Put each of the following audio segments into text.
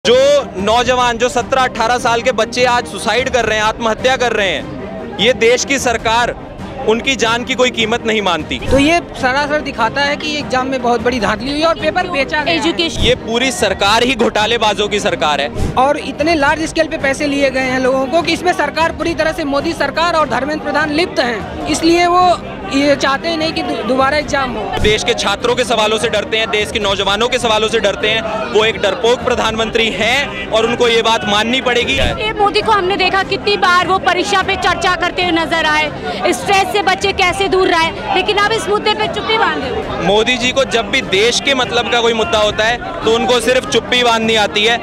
जो नौजवान जो 17-18 साल के बच्चे आज सुसाइड कर रहे हैं, आत्महत्या कर रहे हैं, ये देश की सरकार उनकी जान की कोई कीमत नहीं मानती। तो ये सरासर दिखाता है कि एग्जाम में बहुत बड़ी धांधली हुई और पेपर बेचा गया। एजुकेशन ये पूरी सरकार ही घोटालेबाजों की सरकार है और इतने लार्ज स्केल पे पैसे लिए गए हैं लोगों को कि इसमें सरकार पूरी तरह से मोदी सरकार और धर्मेंद्र प्रधान लिप्त हैं। इसलिए वो ये चाहते ही नहीं कि दोबारा एग्जाम हो। देश के छात्रों के सवालों से डरते हैं, देश के नौजवानों के सवालों से डरते हैं। वो एक डरपोक प्रधानमंत्री हैं और उनको ये बात माननी पड़ेगी। ये मोदी को हमने देखा कितनी बार वो परीक्षा पे चर्चा करते हुए नजर आए, स्ट्रेस से बच्चे कैसे दूर रहे, लेकिन अब इस मुद्दे पे चुप्पी बांधे। मोदी जी को जब भी देश के मतलब का कोई मुद्दा होता है तो उनको सिर्फ चुप्पी बांधनी आती है।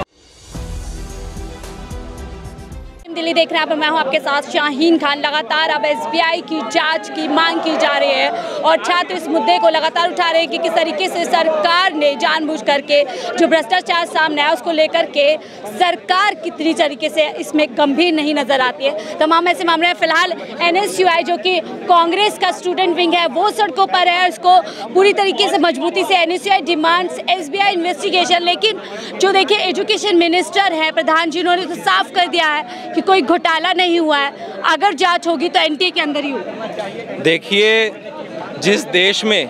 दिल्ली देख रहे हैं, मैं हूं आपके साथ शाहीन खान। लगातार अब एसबीआई की जांच की मांग की जा रही है और छात्र इस मुद्दे को लगातार उठा रहे हैं कि किस तरीके से सरकार ने जानबूझ करके जो भ्रष्टाचार सामने आया उसको लेकर के सरकार कितनी तरीके से इसमें गंभीर नहीं नजर आती है। तमाम ऐसे मामले हैं। फिलहाल एनएसयूआई जो कि कांग्रेस का स्टूडेंट विंग है वो सड़कों पर है, इसको पूरी तरीके से मजबूती से एनएसयूआई डिमांड्स एसबीआई इन्वेस्टिगेशन। लेकिन जो देखिए एजुकेशन मिनिस्टर है प्रधान जी, उन्होंने तो साफ कर दिया है कि कोई घोटाला नहीं हुआ है, अगर जांच होगी तो एनटीए के अंदर ही होगी। देखिए, जिस देश में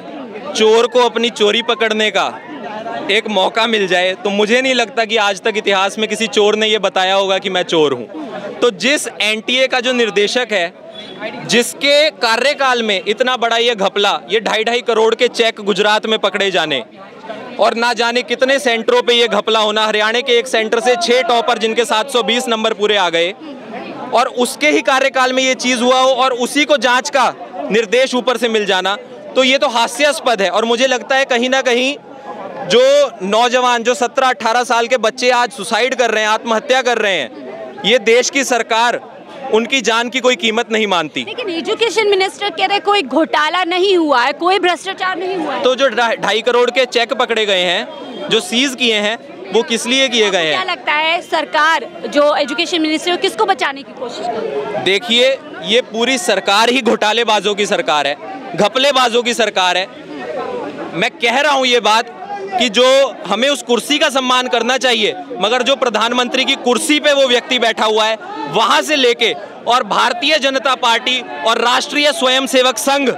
चोर को अपनी चोरी पकड़ने का एक मौका मिल जाए तो मुझे नहीं लगता कि आज तक इतिहास में किसी चोर ने ये बताया होगा कि मैं चोर हूं। तो जिस एनटीए का जो निर्देशक है, जिसके कार्यकाल में इतना बड़ा ये घपला, ये 2.5 करोड़ के चेक गुजरात में पकड़े जाने और ना जाने कितने सेंटरों पे ये घपला होना, हरियाणा के एक सेंटर से 6 टॉपर जिनके 720 नंबर पूरे आ गए और उसके ही कार्यकाल में ये चीज़ हुआ हो और उसी को जांच का निर्देश ऊपर से मिल जाना, तो ये तो हास्यास्पद है। और मुझे लगता है कहीं ना कहीं जो नौजवान जो 17-18 साल के बच्चे आज सुसाइड कर रहे हैं, आत्महत्या कर रहे हैं, ये देश की सरकार उनकी जान की कोई कीमत नहीं मानती। लेकिन एजुकेशन मिनिस्टर कह रहे कोई घोटाला नहीं हुआ है, कोई भ्रष्टाचार नहीं हुआ है। तो जो 2.5 करोड़ के चेक पकड़े गए हैं, जो सीज किए हैं, वो किस लिए किए गए हैं? क्या लगता है सरकार जो एजुकेशन मिनिस्टर है किसको बचाने की कोशिश कर रही है? देखिए, ये पूरी सरकार ही घोटालेबाजों की सरकार है, घपलेबाजों की सरकार है। मैं कह रहा हूँ ये बात कि जो हमें उस कुर्सी का सम्मान करना चाहिए, मगर जो प्रधानमंत्री की कुर्सी पे वो व्यक्ति बैठा हुआ है, वहां से लेके और भारतीय जनता पार्टी और राष्ट्रीय स्वयंसेवक संघ,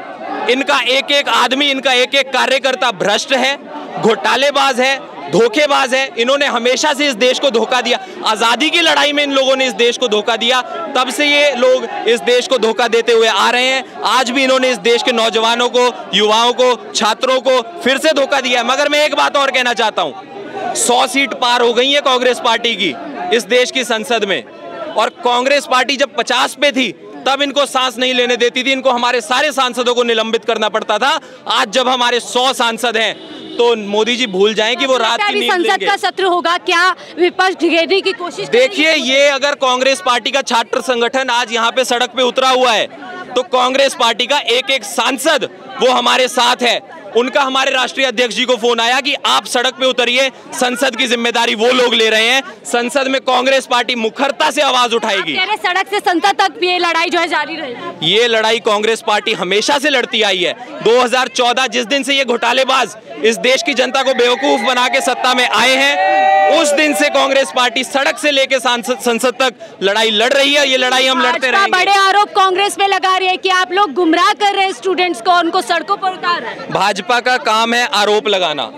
इनका एक एक आदमी, इनका एक एक कार्यकर्ता भ्रष्ट है, घोटालेबाज है, धोखेबाज है। इन्होंने हमेशा से इस देश को धोखा दिया। आज़ादी की लड़ाई में इन लोगों ने इस देश को धोखा दिया, तब से ये लोग इस देश को धोखा देते हुए आ रहे हैं। आज भी इन्होंने इस देश के नौजवानों को, युवाओं को, छात्रों को फिर से धोखा दिया है। मगर मैं एक बात और कहना चाहता हूँ, 100 सीट पार हो गई है कांग्रेस पार्टी की इस देश की संसद में, और कांग्रेस पार्टी जब 50 पे थी तब इनको सांस नहीं लेने देती थी, इनको हमारे सारे सांसदों को निलंबित करना पड़ता था। आज जब हमारे 100 सांसद हैं तो मोदी जी भूल जाएं कि वो रात की नींद लेंगे। संसद का सत्र होगा, क्या विपक्ष घेरने की कोशिश? देखिए, ये अगर कांग्रेस पार्टी का छात्र संगठन आज यहाँ पे सड़क पे उतरा हुआ है तो कांग्रेस पार्टी का एक एक सांसद वो हमारे साथ है। उनका हमारे राष्ट्रीय अध्यक्ष जी को फोन आया कि आप सड़क पे उतरिए, संसद की जिम्मेदारी वो लोग ले रहे हैं। संसद में कांग्रेस पार्टी मुखरता से आवाज उठाएगी। सड़क से संसद तक ये लड़ाई जो है जारी रहेगी। ये लड़ाई कांग्रेस पार्टी हमेशा से लड़ती आई है। 2014 जिस दिन से ये घोटालेबाज इस देश की जनता को बेवकूफ बना के सत्ता में आए हैं, उस दिन से कांग्रेस पार्टी सड़क से लेकर संसद तक लड़ाई लड़ रही है। ये लड़ाई हम लड़ते रहेंगे। बड़े आरोप कांग्रेस पे लगा रही है कि आप लोग गुमराह कर रहे हैं स्टूडेंट्स को, उनको सड़कों पर उतार रहे हैं। भाजपा का काम है आरोप लगाना।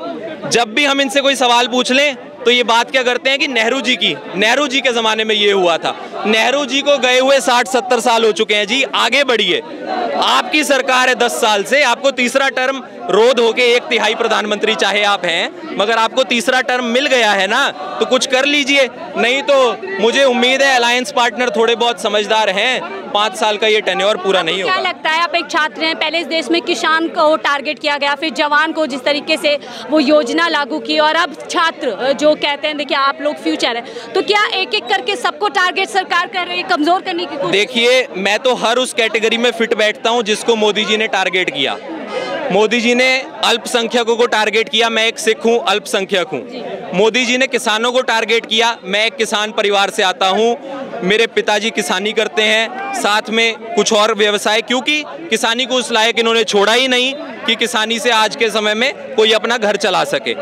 जब भी हम इनसे कोई सवाल पूछ लें तो ये बात क्या करते हैं कि नेहरू जी के जमाने में ये हुआ था। नेहरू जी को गए हुए 60-70 साल हो चुके हैं जी, आगे बढ़िए। आपकी सरकार है 10 साल से, आपको तीसरा टर्म रोध होके 1/3 प्रधानमंत्री चाहे आप हैं, मगर आपको तीसरा टर्म मिल गया है ना, तो कुछ कर लीजिए। नहीं तो मुझे उम्मीद है अलायंस पार्टनर थोड़े बहुत समझदार हैं, 5 साल का ये टेन्योर पूरा नहीं होगा। क्या लगता है, आप एक छात्र हैं, पहले इस देश में किसान को टारगेट किया गया, फिर जवान को जिस तरीके से वो योजना लागू की, और अब छात्र जो कहते हैं देखिए आप लोग फ्यूचर है, तो क्या एक एक करके सबको टारगेट सरकार कर रही है, कमजोर करने की कोशिश? देखिए, मैं तो हर उस कैटेगरी में फिट बैठता हूं जिसको मोदी जी ने टारगेट किया। मोदी जी ने अल्पसंख्यकों को टारगेट किया, मैं एक सिख हूँ, अल्पसंख्यक हूँ। मोदी जी ने किसानों को टारगेट किया, मैं एक किसान परिवार से आता हूँ, मेरे पिताजी किसानी करते हैं, साथ में कुछ और व्यवसाय, क्योंकि किसानी को उस लायक इन्होंने छोड़ा ही नहीं कि किसानी से आज के समय में कोई अपना घर चला सके।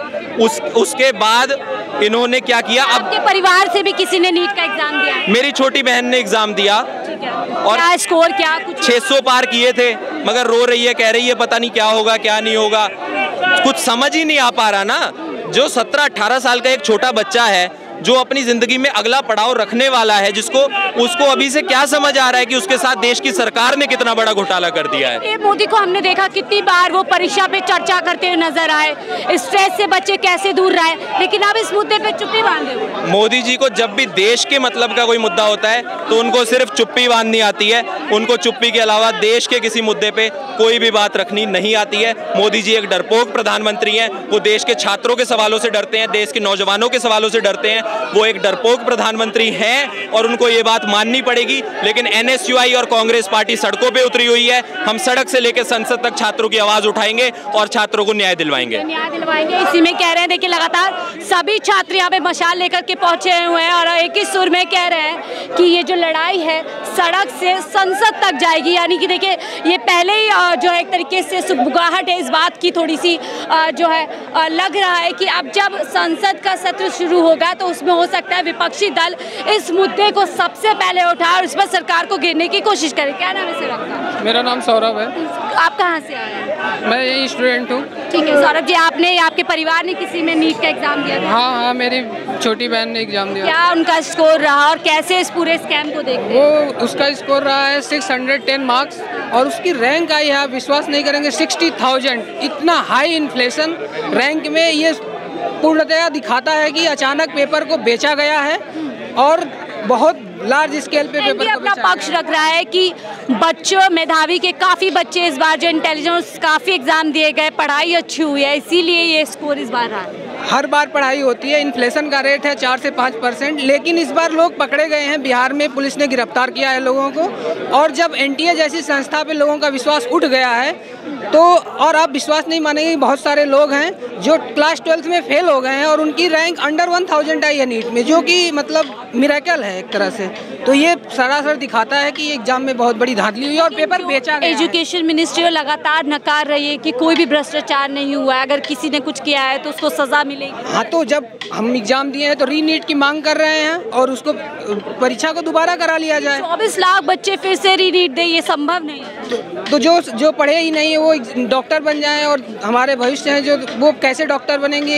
उसके बाद इन्होंने क्या किया, अब आपके परिवार से भी किसी ने नीट का एग्जाम दिया है? मेरी छोटी बहन ने एग्जाम दिया और क्या स्कोर, क्या कुछ 600 पार किए थे, मगर रो रही है, कह रही है पता नहीं क्या होगा क्या नहीं होगा, कुछ समझ ही नहीं आ पा रहा ना। जो 17-18 साल का एक छोटा बच्चा है जो अपनी जिंदगी में अगला पड़ाव रखने वाला है, जिसको उसको अभी से क्या समझ आ रहा है कि उसके साथ देश की सरकार ने कितना बड़ा घोटाला कर दिया है। मोदी को हमने देखा कितनी बार वो परीक्षा पे चर्चा करते हुए नजर आए, स्ट्रेस से बच्चे कैसे दूर रहे, लेकिन अब इस मुद्दे पे चुप्पी बांधे हुए। मोदी जी को जब भी देश के मतलब का कोई मुद्दा होता है तो उनको सिर्फ चुप्पी बांधनी आती है, उनको चुप्पी के अलावा देश के किसी मुद्दे पे कोई भी बात रखनी नहीं आती है। मोदी जी एक डरपोक प्रधानमंत्री हैं, वो देश के छात्रों के सवालों से डरते हैं, देश के नौजवानों के सवालों से डरते हैं, वो एक डरपोक प्रधानमंत्री हैं और उनको ये बात माननी पड़ेगी। लेकिन एनएसयूआई और कांग्रेस पार्टी सड़कों पे उतरी हुई है। हम सड़क से लेकर संसद तक छात्रों की आवाज उठाएंगे और छात्रों को न्याय दिलवाएंगे। इसी में कह रहे हैं, देखिए लगातार सभी छात्र यहाँ पे मशाल लेकर के पहुंचे हुए हैं और एक ही सुर में कह रहे हैं कि ये जो लड़ाई है सड़क से संसद तक जाएगी। यानी कि देखिए ये पहले ही जो है एक तरीके से सुगबुगाहट है इस बात की, थोड़ी सी जो है लग रहा है कि अब जब संसद का सत्र शुरू होगा तो उसमें हो सकता है विपक्षी दल इस मुद्दे को सबसे पहले उठाए और इस पर सरकार को घेरने की कोशिश करे। क्या नाम है सर आपका? मेरा नाम सौरभ है। आप कहाँ से आए हैं? मैं यही स्टूडेंट हूँ। ठीक है सौरभ जी, आपने आपके परिवार ने किसी ने नीट का एग्जाम दिया था? हाँ, मेरी छोटी बहन ने एग्जाम दिया। क्या उनका स्कोर रहा और कैसे इस पूरे स्कैम को देखते हैं? वो उसका स्कोर रहा है 610 मार्क्स और उसकी रैंक आई है, आप विश्वास नहीं करेंगे, 60,000। इतना हाई इन्फ्लेशन रैंक में ये पूर्णतया दिखाता है कि अचानक पेपर को बेचा गया है और बहुत लार्ज स्केल पे पेपर को अपना पक्ष रख रहा है कि बच्चों मेधावी के काफ़ी बच्चे इस बार जो इंटेलिजेंस काफ़ी एग्जाम दिए गए, पढ़ाई अच्छी हुई है, इसीलिए ये स्कोर इस बार रहा है। हर बार पढ़ाई होती है, इन्फ्लेशन का रेट है 4 से 5%, लेकिन इस बार लोग पकड़े गए हैं। बिहार में पुलिस ने गिरफ्तार किया है लोगों को, और जब एनटीए जैसी संस्था पे लोगों का विश्वास उठ गया है तो, और आप विश्वास नहीं मानेंगे, बहुत सारे लोग हैं जो क्लास 12th में फेल हो गए हैं और उनकी रैंक अंडर 1000 आई है नीट में, जो कि मतलब मिरेकल है एक तरह से। तो ये सरासर दिखाता है कि एग्जाम में बहुत बड़ी धांधली हुई और पेपर बेचा गया। एजुकेशन मिनिस्ट्री लगातार नकार रही है कि कोई भी भ्रष्टाचार नहीं हुआ है, अगर किसी ने कुछ किया है तो उसको सजा मिलेगी। हाँ, तो जब हम एग्जाम दिए हैं तो री नीट की मांग कर रहे हैं और उसको परीक्षा को दोबारा करा लिया जाए। 24 लाख बच्चे फिर से री नीट दे, ये संभव नहीं है। तो जो पढ़े ही नहीं है वो डॉक्टर बन जाएं, और हमारे भविष्य हैं जो वो कैसे डॉक्टर बनेंगे,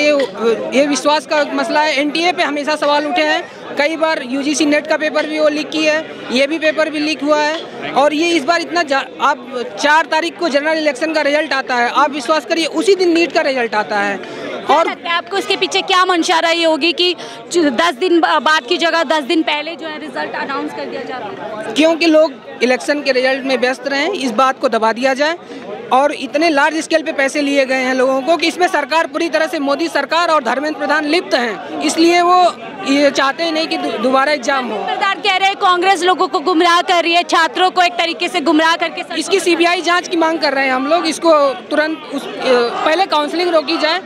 ये विश्वास का मसला है। एनटीए पे हमेशा सवाल उठे हैं, कई बार यूजीसी नेट का पेपर भी वो लीक की है, ये भी पेपर भी लीक हुआ है, और ये इस बार इतना आप 4 तारीख को जनरल इलेक्शन का रिजल्ट आता है, आप विश्वास करिए उसी दिन नीट का रिजल्ट आता है। और आपको इसके पीछे क्या मंशा रही होगी कि 10 दिन बाद की जगह 10 दिन पहले जो है रिजल्ट अनाउंस कर दिया जाता है? क्योंकि लोग इलेक्शन के रिजल्ट में व्यस्त रहे, इस बात को दबा दिया जाए, और इतने लार्ज स्केल पे पैसे लिए गए हैं लोगों को कि इसमें सरकार पूरी तरह से, मोदी सरकार और धर्मेंद्र प्रधान लिप्त हैं, इसलिए वो ये चाहते ही नहीं कि दोबारा एग्जाम हो। प्रधान कह रहे हैं कांग्रेस लोगों को गुमराह कर रही है, छात्रों को एक तरीके से गुमराह करके। इसकी सीबीआई जांच की मांग कर रहे हैं हम लोग, इसको तुरंत पहले काउंसलिंग रोकी जाए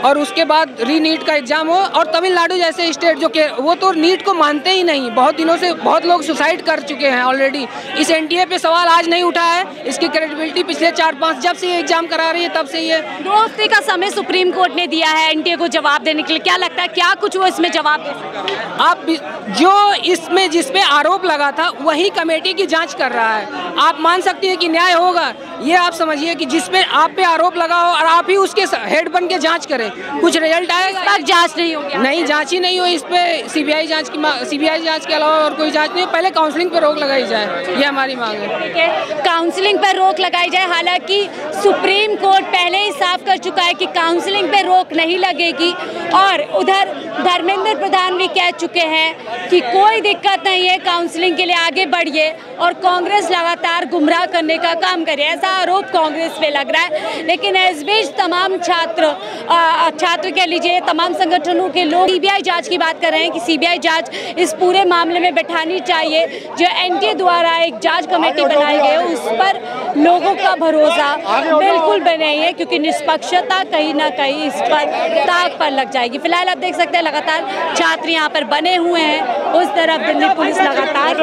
और उसके बाद री नीट का एग्जाम हो। और तमिलनाडु जैसे स्टेट जो कि वो तो नीट को मानते ही नहीं, बहुत दिनों से बहुत लोग सुसाइड कर चुके हैं ऑलरेडी। इस एनटीए पे सवाल आज नहीं उठा है, इसकी क्रेडिबिलिटी पिछले 4-5 जब से ये एग्जाम करा रही है तब से ये 2 हफ्ते का समय सुप्रीम कोर्ट ने दिया है एनटीए को जवाब देने के लिए। क्या लगता है क्या कुछ वो इसमें जवाब दे सकते हैं? आप जो इसमें जिसपे आरोप लगा था वही कमेटी की जांच कर रहा है, आप मान सकती है कि न्याय होगा? ये आप समझिए कि जिसपे आप पे आरोप लगा हो और आप ही उसके हेड बन के जांच करें, कुछ रिजल्ट आएगा? जांच नहीं होगी, नहीं जांच ही नहीं हो इस पे। सीबीआई जांच के अलावा और कोई जांच नहीं, पहले काउंसलिंग पे रोक लगाई जाए, ये हमारी मांग है। काउंसलिंग पर रोक लगाई जाए, हालांकि सुप्रीम कोर्ट पहले ही साफ कर चुका है कि काउंसलिंग पे रोक नहीं लगेगी। और उधर धर्मेंद्र प्रधान भी कह चुके हैं कि कोई दिक्कत नहीं है, काउंसलिंग के लिए आगे बढ़िए, और कांग्रेस लगातार गुमराह करने का काम करे, ऐसा आरोप कांग्रेस पे लग रहा है। लेकिन इस बीच तमाम छात्र कह लीजिए, तमाम संगठनों के लोग सीबीआई जांच की बात कर रहे हैं कि सीबीआई जांच इस पूरे मामले में बैठानी चाहिए। जो एनटीए द्वारा एक जांच कमेटी बनाई गई है, उस पर लोगों का भरोसा बिल्कुल बने नहीं है, क्योंकि निष्पक्षता कहीं ना कहीं इस पर ताक पर लग जाएगी। फिलहाल आप देख सकते हैं लगातार छात्र यहाँ पर बने हुए हैं, उस तरफ दिल्ली पुलिस लगातार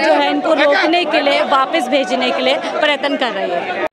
जो है इनको रोकने के लिए, वापस भेजने के लिए प्रयत्न कर रही है।